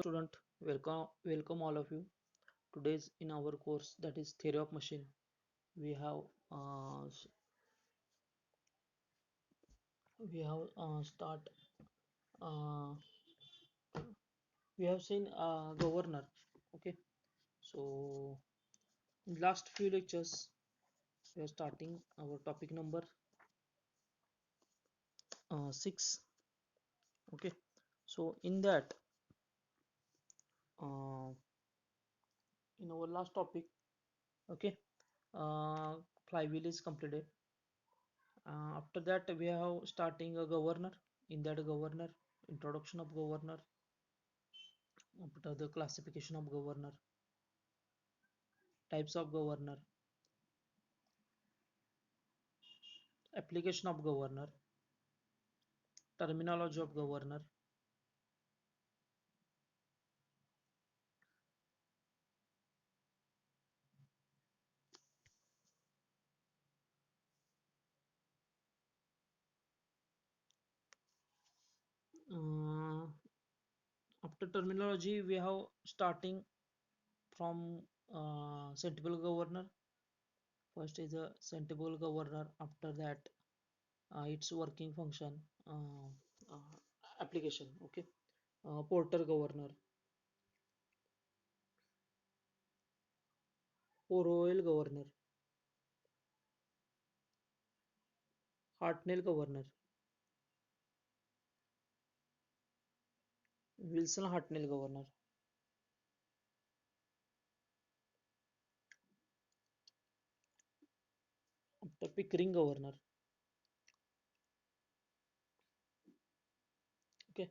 Student, welcome all of you. Today's in our course, that is theory of machine, we have uh, s- start uh, we have seen governor. Okay, so in last few lectures we are starting our topic number 6. Okay, so in that uh, in our last topic, okay, uh, flywheel is completed. After that we have starting a governor. In that governor, introduction of governor, after the classification of governor, types of governor, application of governor, terminology of governor. uh, After terminology we have starting from sentable governor. First is a sentable governor, after that its working function, uh, application. Okay, porter governor, Orwell governor, Hartnell governor, Wilson Hartnell governor, after Pickering governor. Okay,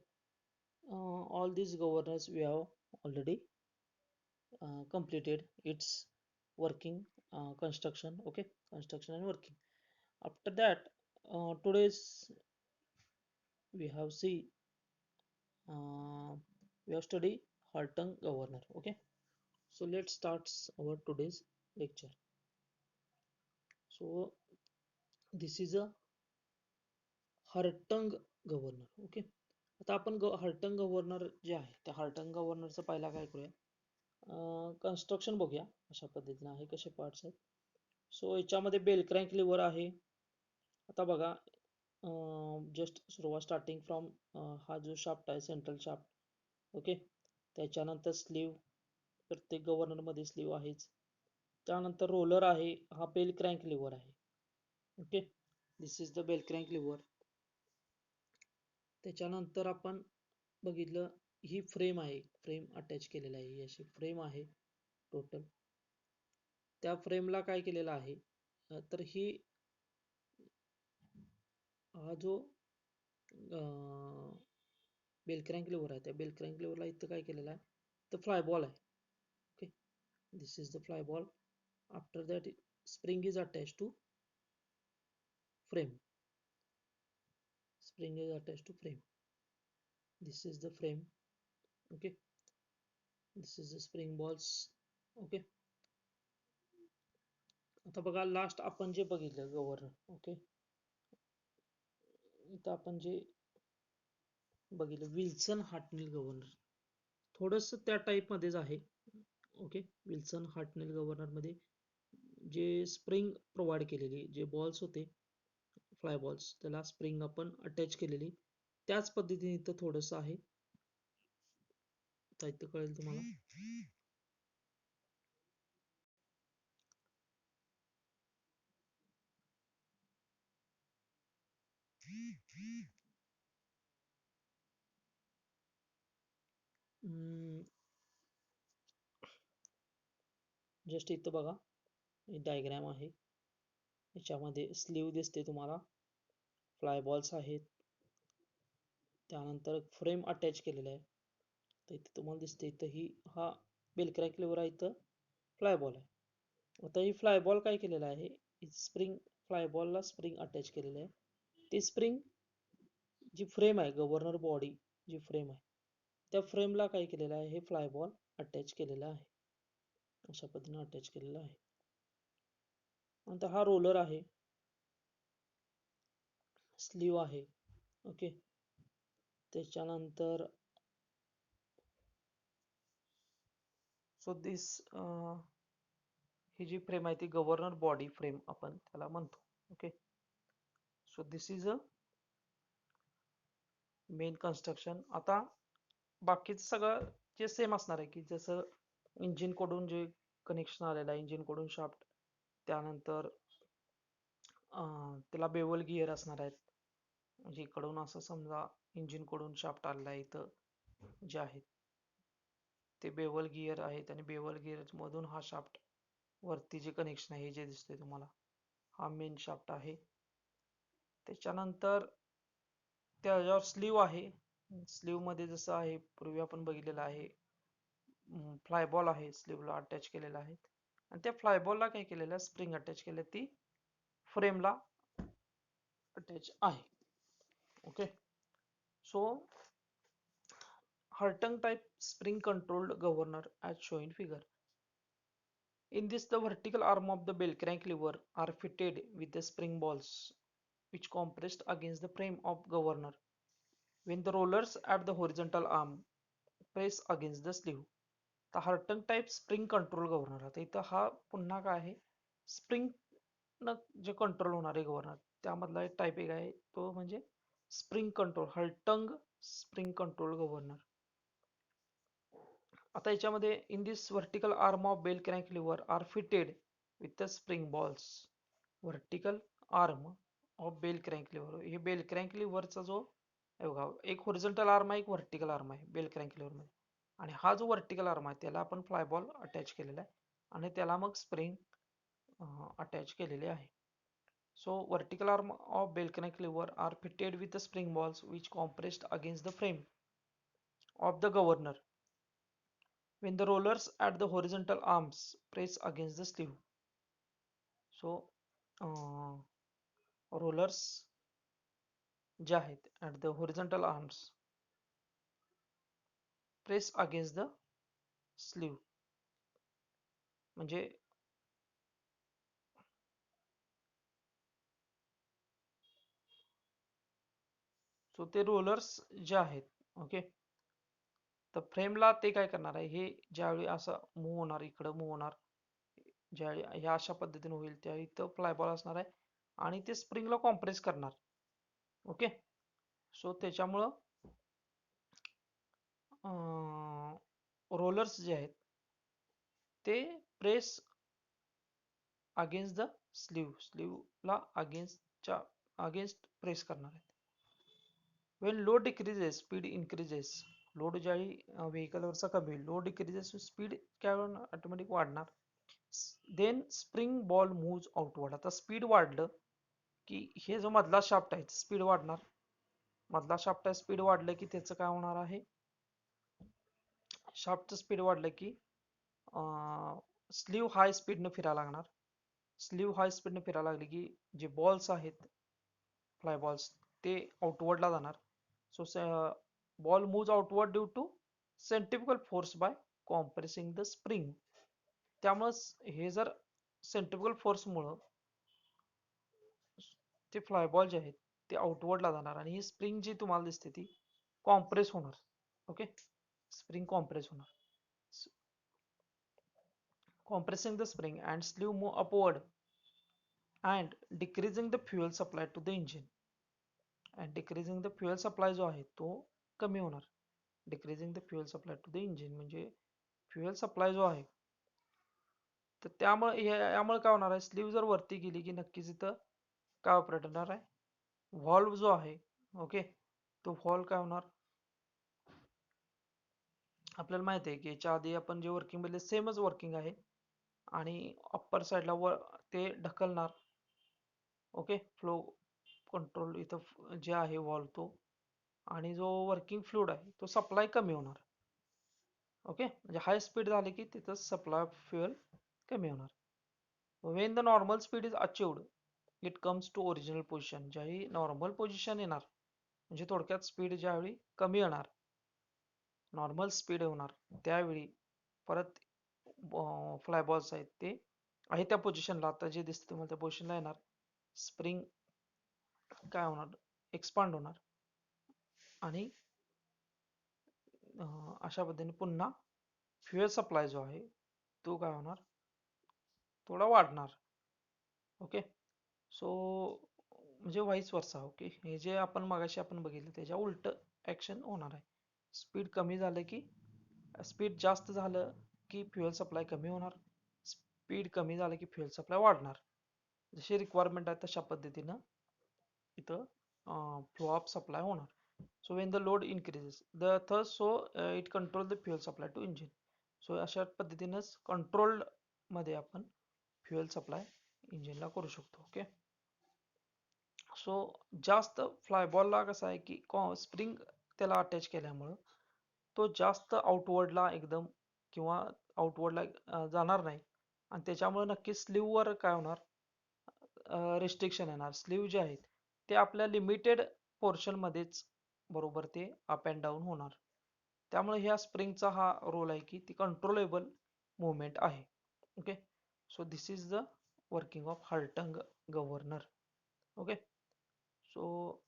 all these governors we have already completed its working, construction. Okay, construction and working. After that, today's we have see we have study Hartung governor. Okay, so let's start our today's lecture. So this is a Hartung governor. Okay, आता आपण हर्टंग governor जे आहे त्या हर्टंग गव्हर्नरचं पहिला काय करूया, construction बघूया अशा पद्धतीने आहे, कसे पार्ट्स आहेत. सो याच्यामध्ये बेल क्रँक लिव्हर आहे. आता बघा, जस्ट सुरुवात स्टार्टिंग फ्रॉम हा जो शाफ्ट आहे सेंट्रल शाफ्ट. ओके, त्याच्यानंतर स्लीव, प्रत्येक गव्हर्नरमध्ये स्लीव आहेच. त्यानंतर रोलर आहे, हा बेल क्रँक लिव्हर आहे. Okay, this is the bell crank lever. त्याच्यानंतर आपण बघितलं, ही फ्रेम आहे, फ्रेम अटॅच केलेला आहे, ही अशी फ्रेम आहे टोटल. त्या फ्रेमला काय केलेलं आहे, तर ही हा जो बेल क्रँक लिव्हर आहे, त्या बेल क्रँक लिव्हरला इथं काय केलेलं आहे, तर फ्लाय बॉल आहे. Okay, this is the fly ball. After that spring is attach to frame. Spring is attached to frame. This is the frame. Okay, this is the spring balls. Okay, आता बघा last आपण जे बघितलं governor. Okay, इथं आपण जे बघितलं Wilson Hartnell governor, थोडस त्या टाइप मध्येच आहे. ओके, विल्सन हार्टनेल गव्हर्नर मध्ये जे स्प्रिंग प्रोव्हाइड केलेली, जे बॉल्स होते फ्लाय बॉल्स, त्याला स्प्रिंग आपण अटॅच केलेली, त्याच पद्धतीने इथं थोडस आहे. इथं कळेल तुम्हाला. जस्ट इथं बघा, डायग्राम आहे, याच्यामध्ये स्लीव दिसते तुम्हाला, फ्लाय बॉल्स आहेत, त्यानंतर फ्रेम अटॅच केलेलं आहे. तर इथे तुम्हाला दिसते, इथं ही हा बेल क्रॅक लिव्हर आहे, इथं फ्लाय बॉल आहे. आता ही फ्लाय बॉल काय केलेलं आहे, स्प्रिंग, फ्लाय बॉलला स्प्रिंग अटॅच केलेलं आहे. ती स्प्रिंग जी फ्रेम आहे, गव्हर्नर बॉडी जी फ्रेम आहे, त्या फ्रेमला काय केलेलं आहे, हे फ्लाय बॉल अटॅच केलेलं आहे, अशा पद्धतीने अटॅच केलेलं आहे. नंतर हा रोलर आहे, स्लीव आहे. ओके, त्याच्यानंतर so this he G frame आहे ती गव्हर्नर बॉडी फ्रेम आपण त्याला म्हणतो. Okay, so this is a main construction. आता बाकीचं सगळं जे सेम असणार आहे की जसं इंजिन कडून जे कनेक्शन आलेलं आहे, इंजिन कडून शाफ्ट, त्यानंतर त्याला बेवल गिअर असणार आहेत. म्हणजे इकडून असं समजा इंजिन कडून शाफ्ट आलेला आहे, इथं जे आहेत ते बेवल गिअर आहेत आणि बेवल गिअर मधून हा शाफ्ट वरती जे कनेक्शन आहे हे जे दिसतंय तुम्हाला, हा मेन शाफ्ट आहे. त्याच्यानंतर त्याच्यावर स्लीव आहे. स्लीव मध्ये जसं आहे पूर्वी आपण बघितलेलं आहे, फ्लायबॉल आहे स्लीवला अटॅच केलेला आहे आणि त्या फ्लायबॉलला काय केलेलं आहे, स्प्रिंग अटॅच केले, ती फ्रेमला अटॅच आहे. Okay, so Hartung type spring controlled governor as shown in figure. In this, the vertical arm of the bell crank lever are fitted with the spring balls which compressed against the frame of governor when the rollers at the horizontal arm press against the sleeve. The Hartung type spring control governor. आता इथं हा पुन्हा काय आहे, spring न जे control होणारे governor त्यामधला एक टाईप एक आहे, तो म्हणजे spring control, Hartung spring control governor. आता याच्यामध्ये in this vertical arm of bell crank lever are fitted with the spring balls. Vertical arm of bell crank lever, हे बेल क्रॅन्क लिव्हरचा जो बघा, एक होरिझोंटल आर्म आहे, एक व्हर्टिकल आर्म आहे बेल क्रॅन्क लिव्हर मध्ये, आणि हा जो व्हर्टिकल आर्म आहे त्याला आपण फ्लायबॉल अटॅच केलेला आहे आणि त्याला मग स्प्रिंग अटॅच केलेले आहे. So vertical arm of bell crank lever are fitted with the spring balls which compressed against the frame of the governor when the rollers at the horizontal arms press against the sleeve. So rollers जे आहेत at the horizontal arms press against the sleeve, म्हणजे so ते rollers जे आहेत, okay, तर फ्रेमला ते काय करणार आहे, हे ज्यावेळी असं मूव्ह होणार, इकडं मूव्ह होणार, ज्यावेळी ह्या अशा पद्धतीने होईल त्यावेळी इथं फ्लायबॉल असणार आहे आणि ते स्प्रिंगला कॉम्प्रेस करणार. ओके, सो त्याच्यामुळं रोलर्स जे आहेत ते प्रेस अगेन्स्ट द स्लीवला अगेन्स्ट प्रेस करणार आहेत. When load decreases speed increases, load ज्यावेळी व्हेकलवरचा कमी होईल, लोड डिक्रीजेस स्पीड काय होणार, ऑटोमॅटिक वाढणार. Then spring ball moves outward. आता स्पीड वाढलं की हे जो मधला शाफ्ट आहे स्पीड वाढणार, मधला शाफ्ट आहे स्पीड वाढलं की त्याचं काय होणार आहे, शाफ्टचं स्पीड वाढलं की स्लीव हाय स्पीडनं फिरायला लागणार. स्लीव हाय स्पीडनं फिरायला लागली की जे बॉल्स आहेत फ्लाय बॉल्स ते आउटवर्डला जाणार. So ball moves outward due to centrifugal force by compressing the spring. त्यामुळे हे जर सेंट्रिफ्युगल फोर्समुळं ते फ्लायबॉल जे आहेत ते आउटवर्डला जाणार आणि ही स्प्रिंग जी तुम्हाला दिसते ती कॉम्प्रेस होणार. ओके, स्प्रिंग कॉम्प्रेस होणार. Compressing the spring and sleeve move upward and decreasing the fuel supply to the engine. And decreasing the fuel supply जो आहे तो कमी होणार. Decreasing the fuel supply to the engine म्हणजे fuel supply जो आहे तर त्यामुळे यामुळे काय होणार आहे, स्लीव जर वरती गेली की नक्कीच इथं काय ऑपरेट होणार आहे, व्हॉल्व जो आहे, ओके, तो व्हॉल्व काय होणार, आपल्याला माहिती आहे की याच्या आधी आपण जे वर्किंग बघितले सेमच वर्किंग आहे आणि अप्पर साईडला वर ते ढकलणार. ओके, फ्लो कंट्रोल इथं जे आहे व्हॉल्व तो, आणि जो वर्किंग फ्लुइड आहे तो सप्लाय कमी होणार. ओके, म्हणजे हाय स्पीड झाली की तिथं सप्लाय फ्युएल कमी होणार. When the normal speed is achieved it comes to original position. ज्यावेळी नॉर्मल पोझिशन येणार म्हणजे थोडक्यात स्पीड ज्यावेळी कमी येणार, नॉर्मल स्पीड होणार, त्यावेळी परत फ्लायबॉल्स आहेत ते आहे त्या पोझिशनला, आता जे दिसते तुम्हाला त्या पोझिशनला येणार, स्प्रिंग काय होणार, एक्सपांड होणार आणि अशा पद्धतीने पुन्हा फ्युएल सप्लाय जो आहे तो काय होणार, थोडा वाढणार. ओके. सो म्हणजे व्हाईस वर्सा. ओके, हे जे आपण मगाशी आपण बघितलं त्याच्या उलट ऍक्शन होणार आहे. स्पीड कमी झालं की, स्पीड जास्त झालं की फ्युएल सप्लाय कमी होणार, स्पीड कमी झालं की फ्युएल सप्लाय वाढणार. जशी रिक्वायरमेंट आहे तशा पद्धतीनं इथं फ्लो ऑफ सप्लाय होणार. So when the load increases the thus, so it control the fuel supply to engine. So अशा पद्धतीनंच कंट्रोल्ड मध्ये आपण फ्युएल सप्लाय इंजिनला करू शकतो. ओके. सो जास्त फ्लायबॉलला कसं आहे की स्प्रिंग त्याला अटॅच केल्यामुळं तो जास्त आउटवर्डला एकदम किंवा आउटवर्डला जाणार नाही, आणि त्याच्यामुळे नक्की स्लीववर काय होणार, रिस्ट्रिक्शन येणार. स्लीव जे आहेत ते आपल्या लिमिटेड पोर्शनमध्येच बरोबर ते अप अँड डाऊन होणार. त्यामुळे ह्या स्प्रिंगचा हा रोल आहे की ती कंट्रोलेबल मुवमेंट आहे. Okay. So this is the working of Hartung governor. Okay. So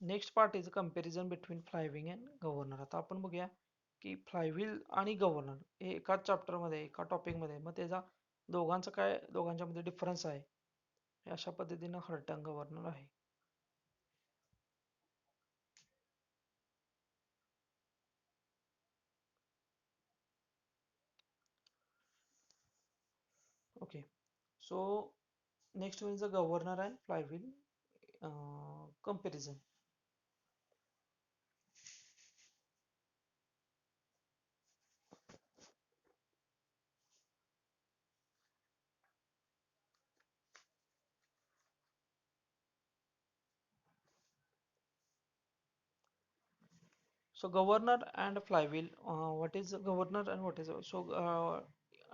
next part is comparison between flywheel and governor. आता आपण बघूया की फ्लायव्हील आणि गव्हर्नर हे एकाच चॅप्टरमध्ये एका टॉपिकमध्ये, मग त्याचा दोघांचं काय, दोघांच्या मध्ये डिफरन्स आहे, हे अशा पद्धतीनं हर्टंग गव्हर्नर आहे. Okay. So next one is the governor and flywheel comparison. So governor and flywheel. What is governor and what is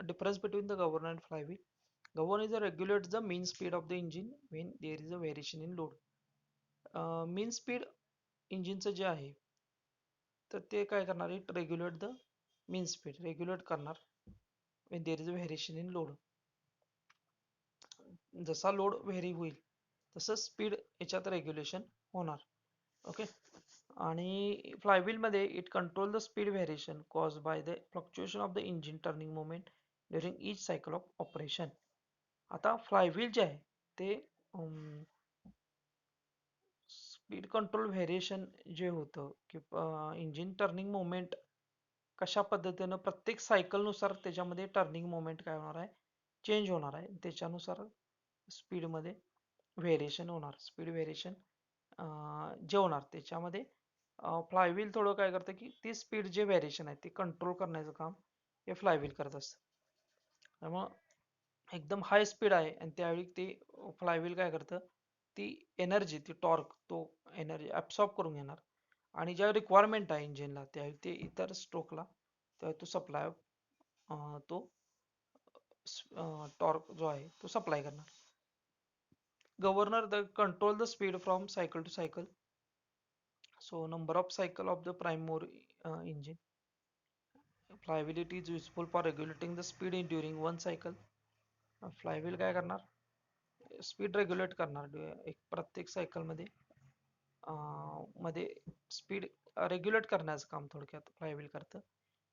difference between the governor and flywheel? Governor is a regulates the mean speed of the engine when there is a variation in load. Mean speed इंजिनचं जे आहे तर ते काय करणार आहे, regulate the mean speed regulate करणार when there is a variation in load. जसा load very होईल तसं स्पीड याच्यात रेग्युलेशन होणार. ओके. आणि फ्लायव्हील मध्ये it control the speed variation cause by the fluctuation of the engine turning moment during each cycle of operation. आता flywheel जे आहे ते स्पीड कंट्रोल व्हेरिएशन जे होतं की इंजिन टर्निंग मोमेंट कशा पद्धतीनं प्रत्येक सायकलनुसार त्याच्यामध्ये टर्निंग मोमेंट काय होणार आहे, चेंज होणार आहे. त्याच्यानुसार स्पीडमध्ये व्हेरिएशन होणार, स्पीड व्हेरिएशन जे होणार त्याच्यामध्ये फ्लायव्हील थोडं काय करतं की ती स्पीड जे व्हेरिएशन आहे ते कंट्रोल करण्याचं काम हे फ्लायव्हील करत असतं. त्यामुळं एकदम हाय स्पीड आहे आणि त्यावेळी ते फ्लायव्हील काय करतं, ती एनर्जी, ती टॉर्क, तो एनर्जी ऍब्सॉर्ब करून घेणार आणि ज्या रिक्वायरमेंट आहे इंजिनला त्यावेळी ते इतर स्ट्रोकला त्यावेळी तो सप्लाय, तो टॉर्क जो आहे तो सप्लाय करणार. Governor the control the speed from cycle to cycle. So number of cycle of the prime mover engine. Flywheel it is useful for regulating the speed in during one cycle. Flywheel काय करणार, speed regulate करणार एक प्रत्येक cycle मध्ये मध्ये speed regulate करण्याचं काम थोडक्यात फ्लायव्हील करतं.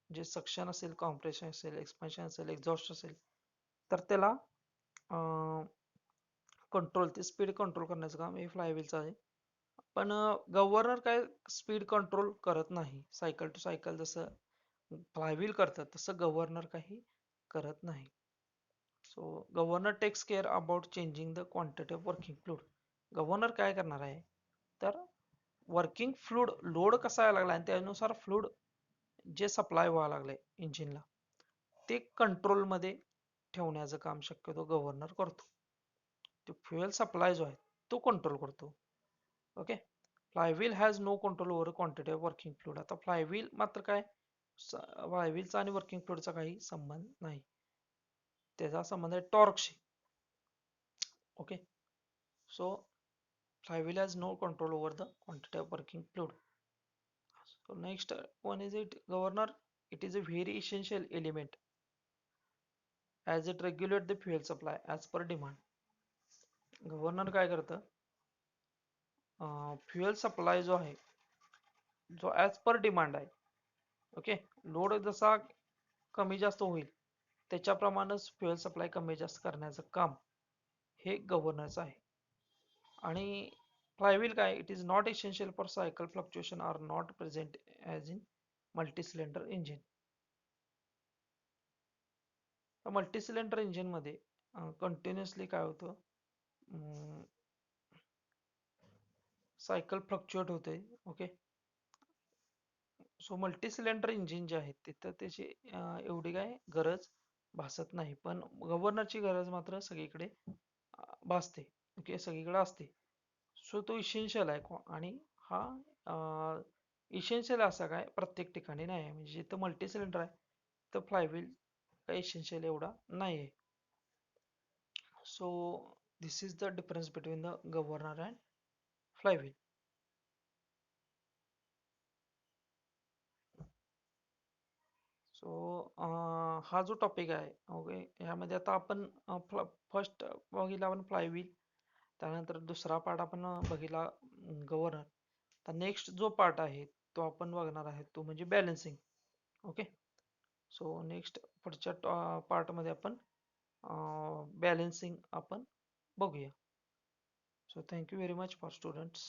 जे सक्शन असेल, कॉम्प्रेशन असेल, एक्सपान्शन असेल, एक्झॉस्ट असेल तर त्याला कंट्रोल, ते स्पीड कंट्रोल करण्याचं काम हे फ्लायव्हीलचं आहे. पण गव्हर्नर काय स्पीड कंट्रोल करत नाही. सायकल टू सायकल जसं फ्लायव्हील करतात तसं गव्हर्नर काही करत नाही. So governor takes care about changing the quantity of working fluid. Governor काय करणार आहे तर वर्किंग फ्लूड लोड कसा यायला लागला आणि त्यानुसार फ्लूड जे सप्लाय व्हायला लागले इंजिनला ते कंट्रोलमध्ये ठेवण्याचं काम शक्यतो गव्हर्नर करतो. तो फ्युएल सप्लाय जो आहे तो कंट्रोल करतो. Okay. Flywheel has no control over quantity of working fluid. आता फ्लायव्हील मात्र काय, फ्लायव्हीलचा आणि वर्किंग फ्लूइडचा काही संबंध नाही, त्याचा संबंध आहे टॉर्कशी. Okay. So flywheel has no control over the quantity of working fluid. So next one is it governor. It is a very essential element as it regulate the fuel supply as per demand. Governor काय करतं, fuel supply जो आहे जो as per demand आहे. Okay. Load जसा कमी जास्त होईल त्याच्याप्रमाणेच फ्युएल सप्लाय कमी जास्त करण्याचं काम हे गव्हर्नरचं आहे. आणि फ्लायव्हील काय, it is not essential for cycle fluctuation are not present as in multi cylinder engine. Multi cylinder इंजिनमध्ये कंटिन्युअसली काय होतं, सायकल फ्लक्च्युएट होते. Okay. So multi cylinder engine जे आहे तिथं त्याची एवढी काय गरज भासत नाही, पण गव्हर्नरची गरज मात्र सगळीकडे भासते. ओके, सगळीकडे असते. सो तो इसेन्शियल आहे. आणि हा इसेन्शियल असा काय प्रत्येक ठिकाणी नाही आहे. म्हणजे जिथं मल्टी सिलेंडर आहे तर फ्लायव्हील काही इसेन्शियल एवढा नाही आहे. So this is the difference between the governor and flywheel. So हा जो टॉपिक आहे, ओके, ह्यामध्ये आता आपण फर्स्ट बघितला आपण फ्लायव्हील, त्यानंतर दुसरा पार्ट आपण बघितला गव्हर्नर. तर नेक्स्ट जो पार्ट आहे तो आपण बघणार आहे तो म्हणजे बॅलन्सिंग. ओके. सो नेक्स्ट पुढच्या पार्टमध्ये आपण बॅलन्सिंग आपण बघूया. So thank you very much for students.